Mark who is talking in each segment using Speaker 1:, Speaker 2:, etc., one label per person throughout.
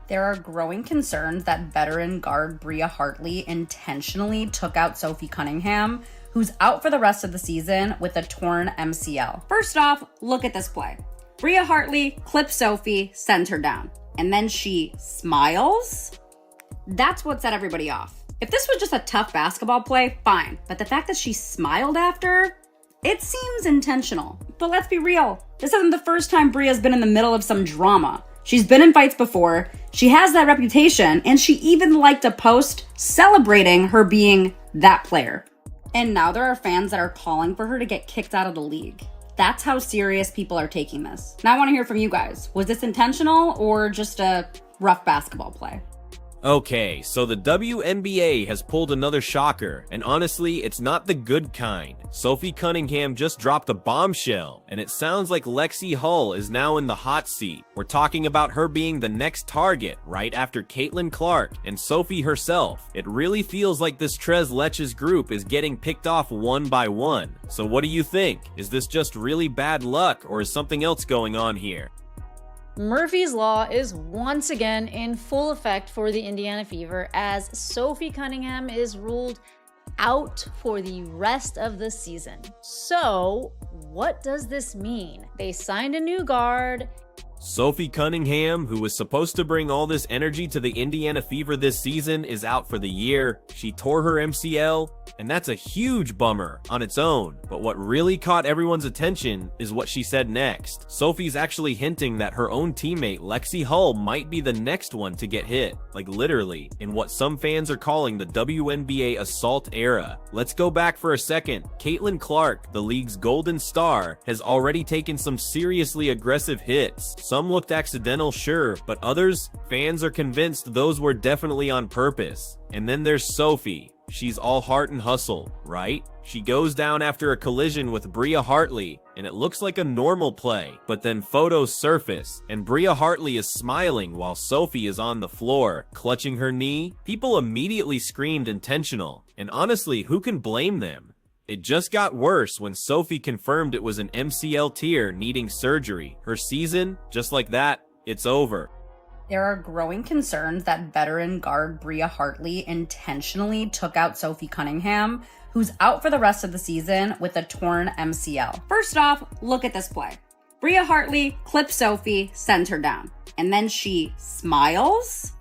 Speaker 1: There are growing concerns that veteran guard Bria Hartley intentionally took out Sophie Cunningham, who's out for the rest of the season with a torn MCL. First off, look at this play. Bria Hartley clips Sophie, sends her down, and then she smiles. That's what set everybody off. If this was just a tough basketball play, fine, but the fact that she smiled after, it seems intentional. But let's be real, this isn't the first time Bria's been in the middle of some drama. She's been in fights before, she has that reputation, and she even liked a post celebrating her being that player. And now there are fans that are calling for her to get kicked out of the league. That's how serious people are taking this. Now I want to hear from you guys. Was this intentional or just a rough basketball play?
Speaker 2: Okay, so the WNBA has pulled another shocker, and honestly, it's not the good kind. Sophie Cunningham just dropped a bombshell, and it sounds like Lexie Hull is now in the hot seat. We're talking about her being the next target, right after Caitlin Clark and Sophie herself. It really feels like this Tres Leches group is getting picked off one by one. So what do you think? Is this just really bad luck, or is something else going on here?
Speaker 3: Murphy's Law is once again in full effect for the Indiana Fever as Sophie Cunningham is ruled out for the rest of the season. So, what does this mean? They signed a new guard.
Speaker 2: Sophie Cunningham, who was supposed to bring all this energy to the Indiana Fever this season, is out for the year. She tore her MCL, and that's a huge bummer on its own. But what really caught everyone's attention is what she said next. Sophie's actually hinting that her own teammate Lexie Hull might be the next one to get hit, like literally, in what some fans are calling the WNBA assault era. Let's go back for a second. Caitlin Clark, the league's golden star, has already taken some seriously aggressive hits. Some looked accidental, sure, but others, fans are convinced those were definitely on purpose. And then there's Sophie. She's all heart and hustle, right? She goes down after a collision with Bria Hartley, and it looks like a normal play, but then photos surface, and Bria Hartley is smiling while Sophie is on the floor, clutching her knee. People immediately screamed intentional, and honestly, who can blame them? It just got worse when Sophie confirmed it was an MCL tear needing surgery. Her season, just like that, it's over.
Speaker 1: There are growing concerns that veteran guard Bria Hartley intentionally took out Sophie Cunningham, who's out for the rest of the season with a torn MCL. First off, look at this play. Bria Hartley clips Sophie, sends her down, and then she smiles.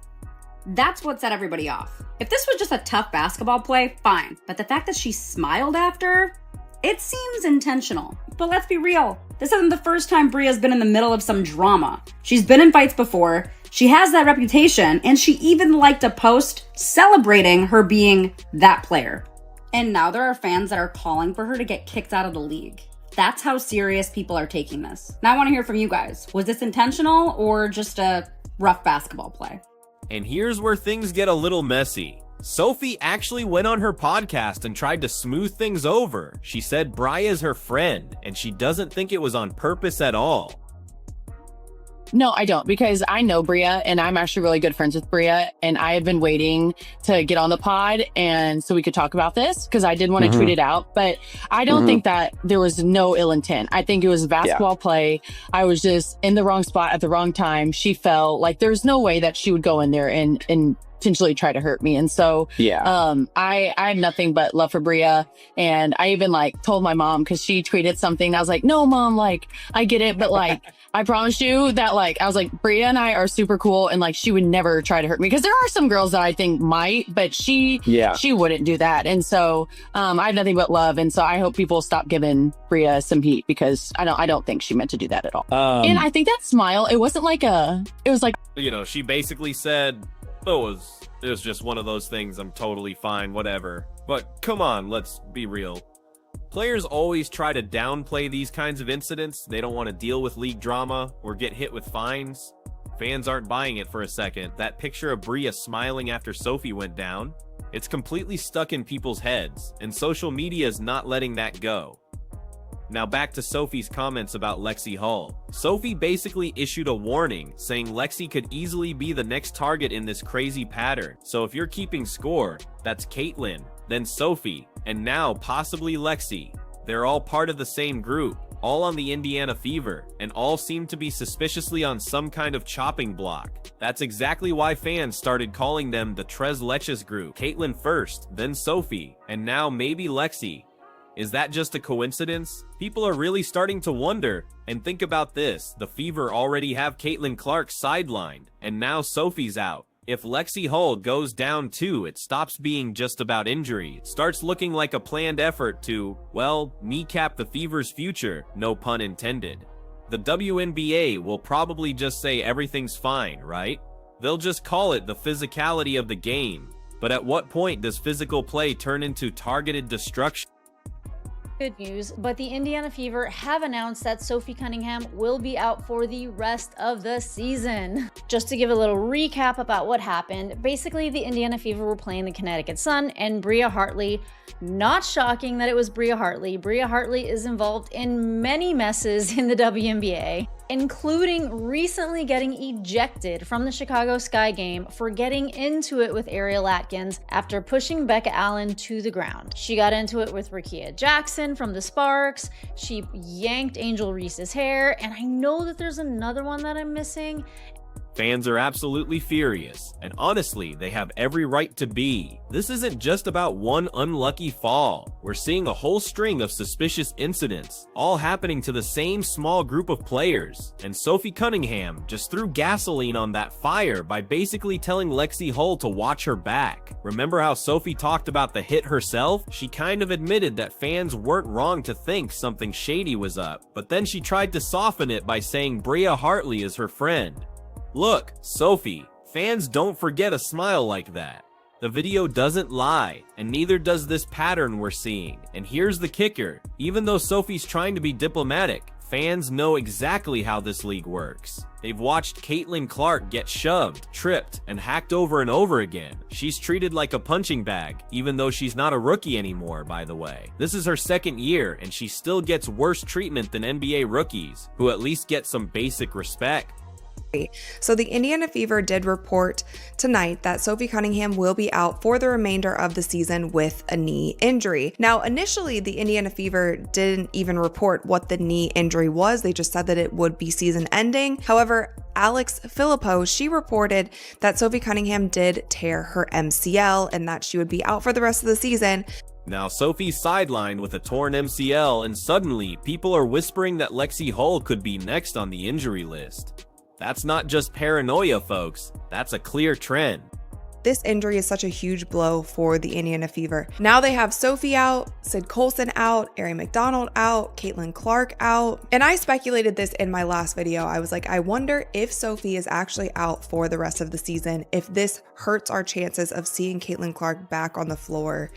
Speaker 1: That's what set everybody off. If this was just a tough basketball play, fine, but the fact that she smiled after, it seems intentional. But let's be real, this isn't the first time Bria's been in the middle of some drama. She's been in fights before, she has that reputation, and she even liked a post celebrating her being that player. And now there are fans that are calling for her to get kicked out of the league. That's how serious people are taking this. Now I want to hear from you guys. Was this intentional or just a rough basketball play?
Speaker 2: And here's where things get a little messy. Sophie actually went on her podcast and tried to smooth things over. She said Bria's her friend, and she doesn't think it was on purpose at all.
Speaker 4: No, I don't, because I know Bria and I'm actually really good friends with Bria, and I had been waiting to get on the pod and so we could talk about this because I did want to tweet it out, but I don't think that there was no ill intent. I think it was a basketball play. I was just in the wrong spot at the wrong time. She fell. Like, there's no way that she would go in there and intentionally try to hurt me. And so I have nothing but love for Bria. And I even told my mom, because she tweeted something. I was like, no, Mom, I get it, but I promise you that I was like, Bria and I are super cool, and she would never try to hurt me, because there are some girls that I think might, but she wouldn't do that. And so I have nothing but love, and so I hope people stop giving Bria some heat, because I don't think she meant to do that at all. And I think that smile, it wasn't it was
Speaker 2: she basically said it was just one of those things. I'm totally fine, whatever. But come on, let's be real. Players always try to downplay these kinds of incidents. They don't want to deal with league drama or get hit with fines. Fans aren't buying it for a second. That picture of Bria smiling after Sophie went down, it's completely stuck in people's heads, and social media is not letting that go. Now back to Sophie's comments about Lexie Hull. Sophie basically issued a warning saying Lexie could easily be the next target in this crazy pattern. So if you're keeping score, that's Caitlin, then Sophie, and now possibly Lexie. They're all part of the same group. all on the Indiana Fever, and all seem to be suspiciously on some kind of chopping block. That's exactly why fans started calling them the Tres Leches group. Caitlyn first, then Sophie, and now maybe Lexie. Is that just a coincidence? People are really starting to wonder. And think about this, the Fever already have Caitlin Clark sidelined, and now Sophie's out. If Lexie Hull goes down too, it stops being just about injury. It starts looking like a planned effort to, well, kneecap the Fever's future, no pun intended. The WNBA will probably just say everything's fine, right? They'll just call it the physicality of the game. But at what point does physical play turn into targeted destruction?
Speaker 3: Good news, but the Indiana Fever have announced that Sophie Cunningham will be out for the rest of the season. Just to give a little recap about what happened, basically the Indiana Fever were playing the Connecticut Sun and Bria Hartley, not shocking that it was Bria Hartley. Bria Hartley is involved in many messes in the WNBA, including recently getting ejected from the Chicago Sky game for getting into it with Ariel Atkins after pushing Becca Allen to the ground. She got into it with Rakia Jackson from the Sparks. She yanked Angel Reese's hair, and I know that there's another one that I'm missing.
Speaker 2: Fans are absolutely furious, and honestly, they have every right to be. This isn't just about one unlucky fall. We're seeing a whole string of suspicious incidents, all happening to the same small group of players. And Sophie Cunningham just threw gasoline on that fire by basically telling Lexie Hull to watch her back. Remember how Sophie talked about the hit herself? She kind of admitted that fans weren't wrong to think something shady was up, but then she tried to soften it by saying Bria Hartley is her friend. Look, Sophie, fans don't forget a smile like that. The video doesn't lie, and neither does this pattern we're seeing. And here's the kicker, even though Sophie's trying to be diplomatic, fans know exactly how this league works. They've watched Caitlin Clark get shoved, tripped, and hacked over and over again. She's treated like a punching bag, even though she's not a rookie anymore, by the way. This is her second year, and she still gets worse treatment than NBA rookies, who at least get some basic respect.
Speaker 5: So the Indiana Fever did report tonight that Sophie Cunningham will be out for the remainder of the season with a knee injury. Now, initially, the Indiana Fever didn't even report what the knee injury was. They just said that it would be season ending. However, Alex Filippo, she reported that Sophie Cunningham did tear her MCL and that she would be out for the rest of the season.
Speaker 2: Now Sophie's sidelined with a torn MCL, and suddenly people are whispering that Lexie Hull could be next on the injury list. That's not just paranoia, folks. That's a clear trend.
Speaker 5: This injury is such a huge blow for the Indiana Fever. Now they have Sophie out, Sid Colson out, Ari McDonald out, Caitlin Clark out. And I speculated this in my last video. I was like, I wonder if Sophie is actually out for the rest of the season, if this hurts our chances of seeing Caitlin Clark back on the floor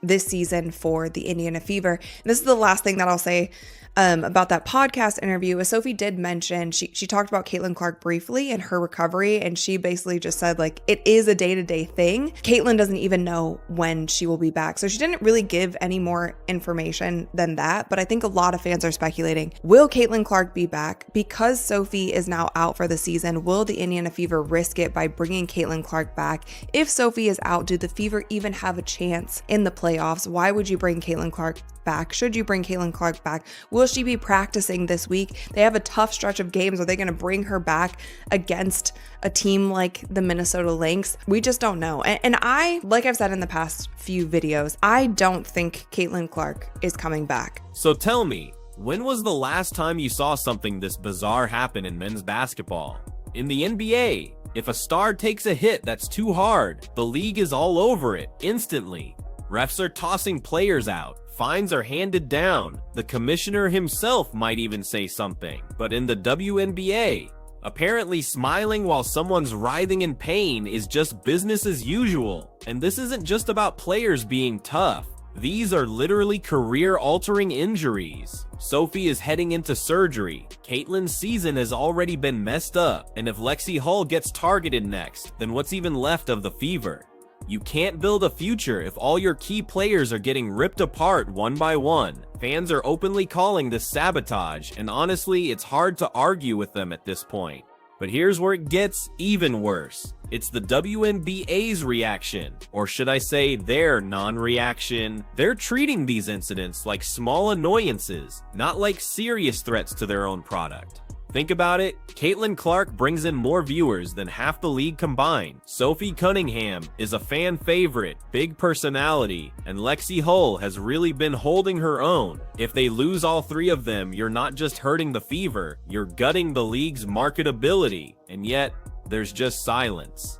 Speaker 5: this season for the Indiana Fever. And this is the last thing that I'll say about that podcast interview. As Sophie did mention, she talked about Caitlin Clark briefly and her recovery, and she basically just said, like, it is a day-to-day thing. Caitlin doesn't even know when she will be back, so she didn't really give any more information than that. But I think a lot of fans are speculating, will Caitlin Clark be back? Because Sophie is now out for the season, will the Indiana Fever risk it by bringing Caitlin Clark back? If Sophie is out, do the Fever even have a chance in the playoffs? Why would you bring Caitlin Clark back? Should you bring Caitlin Clark back? Will she be practicing this week? They have a tough stretch of games. Are they going to bring her back against a team like the Minnesota Lynx? We just don't know. And I, like I've said in the past few videos, I don't think Caitlin Clark is coming back.
Speaker 2: So tell me, when was the last time you saw something this bizarre happen in men's basketball? In the NBA, if a star takes a hit that's too hard, the league is all over it instantly. Refs are tossing players out. Fines are handed down. The commissioner himself might even say something. But in the WNBA, apparently smiling while someone's writhing in pain is just business as usual. And this isn't just about players being tough. These are literally career-altering injuries. Sophie is heading into surgery. Caitlin's season has already been messed up. And if Lexie Hull gets targeted next, then what's even left of the Fever? You can't build a future if all your key players are getting ripped apart one by one. Fans are openly calling this sabotage, and honestly, it's hard to argue with them at this point. But here's where it gets even worse. It's the WNBA's reaction, or should I say their non-reaction. They're treating these incidents like small annoyances, not like serious threats to their own product. Think about it, Caitlin Clark brings in more viewers than half the league combined. Sophie Cunningham is a fan favorite, big personality, and Lexie Hull has really been holding her own. If they lose all three of them, you're not just hurting the Fever, you're gutting the league's marketability. And yet, there's just silence.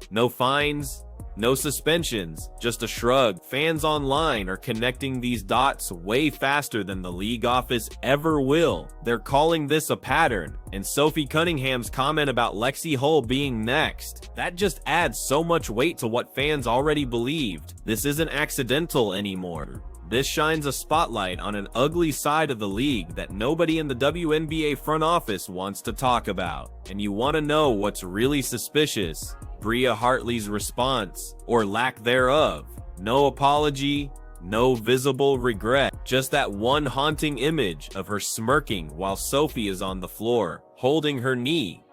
Speaker 2: No fines, no suspensions, just a shrug. Fans online are connecting these dots way faster than the league office ever will. They're calling this a pattern, and Sophie Cunningham's comment about Lexie Hull being next, that just adds so much weight to what fans already believed. This isn't accidental anymore. This shines a spotlight on an ugly side of the league that nobody in the WNBA front office wants to talk about. And you want to know what's really suspicious? Bria Hartley's response, or lack thereof. No apology, no visible regret, just that one haunting image of her smirking while Sophie is on the floor, holding her knee.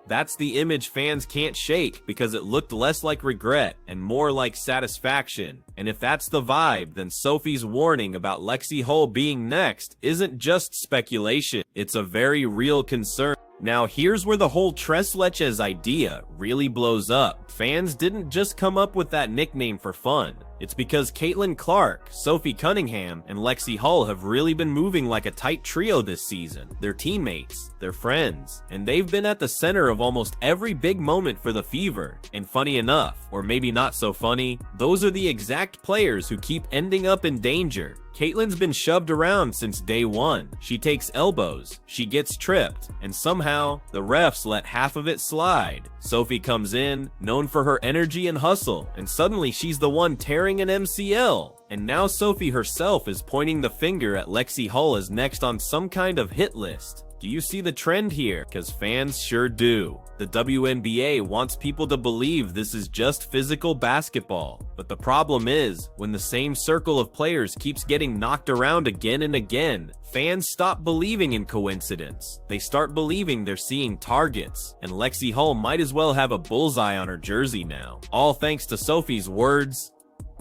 Speaker 2: That's the image fans can't shake because it looked less like regret and more like satisfaction. And if that's the vibe, then Sophie's warning about Lexie Hull being next isn't just speculation, it's a very real concern. Now here's where the whole Tres Leches idea really blows up. Fans didn't just come up with that nickname for fun. It's because Caitlin Clark, Sophie Cunningham, and Lexie Hull have really been moving like a tight trio this season. They're teammates, they're friends, and they've been at the center of almost every big moment for the Fever. And funny enough, or maybe not so funny, those are the exact players who keep ending up in danger. Caitlin's been shoved around since day one. She takes elbows, she gets tripped, and somehow the refs let half of it slide. Sophie comes in, known for her energy and hustle, and suddenly she's the one tearing an MCL. And now Sophie herself is pointing the finger at Lexie Hull as next on some kind of hit list. Do you see the trend here? Because fans sure do. The WNBA wants people to believe this is just physical basketball. But the problem is, when the same circle of players keeps getting knocked around again and again, fans stop believing in coincidence. They start believing they're seeing targets. And Lexie Hull might as well have a bullseye on her jersey now. All thanks to Sophie's words.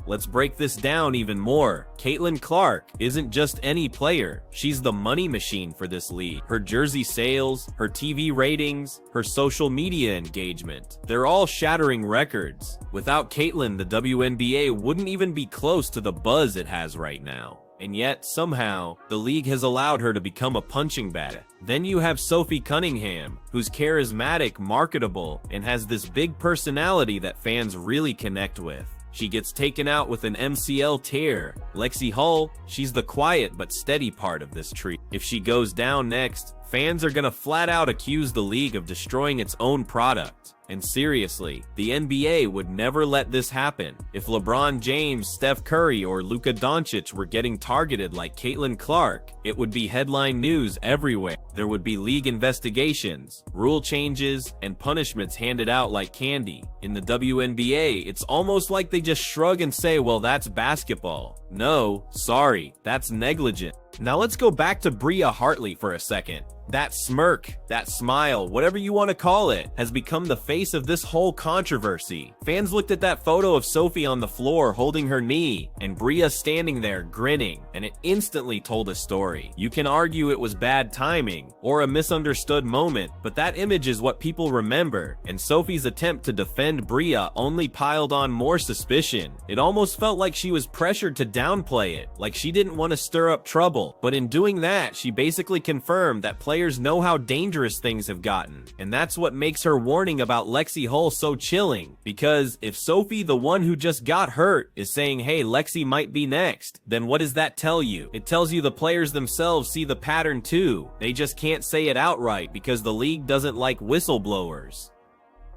Speaker 2: Let's break this down even more. Caitlin Clark isn't just any player. She's the money machine for this league. Her jersey sales, her TV ratings, her social media engagement, they're all shattering records. Without Caitlin, the WNBA wouldn't even be close to the buzz it has right now. And yet, somehow, the league has allowed her to become a punching bag. Then you have Sophie Cunningham, who's charismatic, marketable, and has this big personality that fans really connect with. She gets taken out with an MCL tear. Lexie Hull, she's the quiet but steady part of this tree. If she goes down next, fans are gonna flat out accuse the league of destroying its own product. And seriously, the NBA would never let this happen. If LeBron James, Steph Curry, or Luka Doncic were getting targeted like Caitlin Clark, it would be headline news everywhere. There would be league investigations, rule changes, and punishments handed out like candy. In the WNBA, it's almost like they just shrug and say, well, that's basketball. No, sorry, that's negligent. Now let's go back to Bria Hartley for a second. That smirk, that smile, whatever you want to call it, has become the face of this whole controversy. Fans looked at that photo of Sophie on the floor holding her knee, and Bria standing there grinning, and it instantly told a story. You can argue it was bad timing, or a misunderstood moment, but that image is what people remember, and Sophie's attempt to defend Bria only piled on more suspicion. It almost felt like she was pressured to downplay it, like she didn't want to stir up trouble, but in doing that, she basically confirmed that players know how dangerous things have gotten, and that's what makes her warning about Lexie Hull so chilling, because if Sophie, the one who just got hurt, is saying, hey, Lexie might be next, then what does that tell you? It tells you the players themselves see the pattern too. They just can't say it outright because the league doesn't like whistleblowers.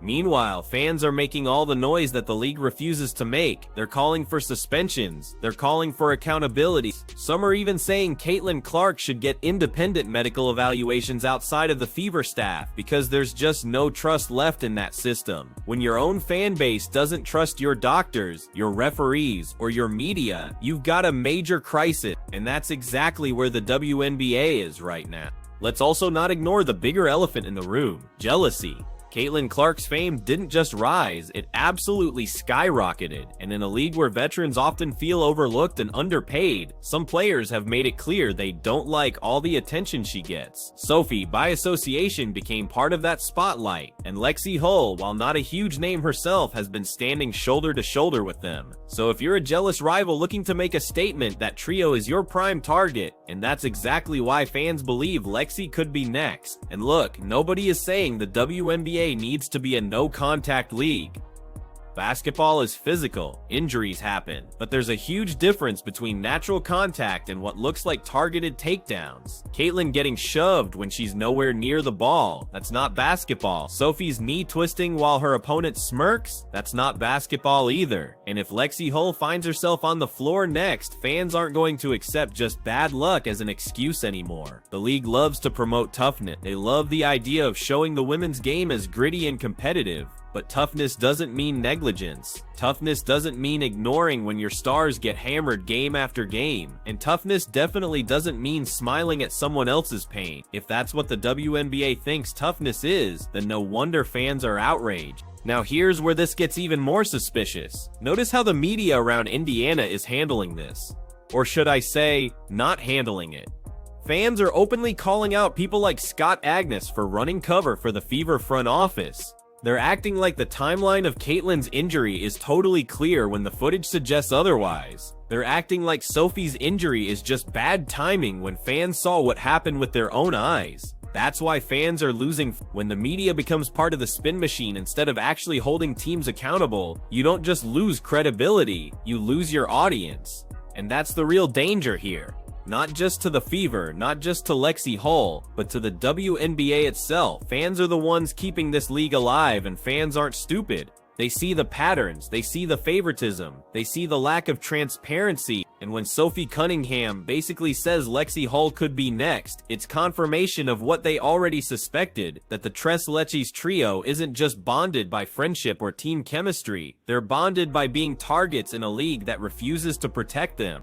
Speaker 2: Meanwhile, fans are making all the noise that the league refuses to make. They're calling for suspensions. They're calling for accountability. Some are even saying Caitlin Clark should get independent medical evaluations outside of the Fever staff because there's just no trust left in that system. When your own fan base doesn't trust your doctors, your referees, or your media, you've got a major crisis, and that's exactly where the WNBA is right now. Let's also not ignore the bigger elephant in the room: jealousy. Caitlin Clark's fame didn't just rise, it absolutely skyrocketed, and in a league where veterans often feel overlooked and underpaid, some players have made it clear they don't like all the attention she gets. Sophie, by association, became part of that spotlight, and Lexie Hull, while not a huge name herself, has been standing shoulder to shoulder with them. So if you're a jealous rival looking to make a statement, that trio is your prime target, and that's exactly why fans believe Lexie could be next. And look, nobody is saying the WNBA needs to be a no-contact league. Basketball is physical, injuries happen, but there's a huge difference between natural contact and what looks like targeted takedowns. Caitlin getting shoved when she's nowhere near the ball, that's not basketball. Sophie's knee twisting while her opponent smirks, that's not basketball either. And if Lexie Hull finds herself on the floor next, fans aren't going to accept just bad luck as an excuse anymore. The league loves to promote toughness. They love the idea of showing the women's game as gritty and competitive. But toughness doesn't mean negligence. Toughness doesn't mean ignoring when your stars get hammered game after game. And toughness definitely doesn't mean smiling at someone else's pain. If that's what the WNBA thinks toughness is, then no wonder fans are outraged. Now here's where this gets even more suspicious. Notice how the media around Indiana is handling this. Or should I say, not handling it. Fans are openly calling out people like Scott Agnes for running cover for the Fever front office. They're acting like the timeline of Caitlin's injury is totally clear when the footage suggests otherwise. They're acting like Sophie's injury is just bad timing when fans saw what happened with their own eyes. That's why fans are losing. When the media becomes part of the spin machine instead of actually holding teams accountable, you don't just lose credibility, you lose your audience. And that's the real danger here. Not just to the Fever, not just to Lexie Hull, but to the WNBA itself. Fans are the ones keeping this league alive, and fans aren't stupid. They see the patterns, they see the favoritism, they see the lack of transparency, and when Sophie Cunningham basically says Lexie Hull could be next, it's confirmation of what they already suspected, that the Tres Leches trio isn't just bonded by friendship or team chemistry, they're bonded by being targets in a league that refuses to protect them.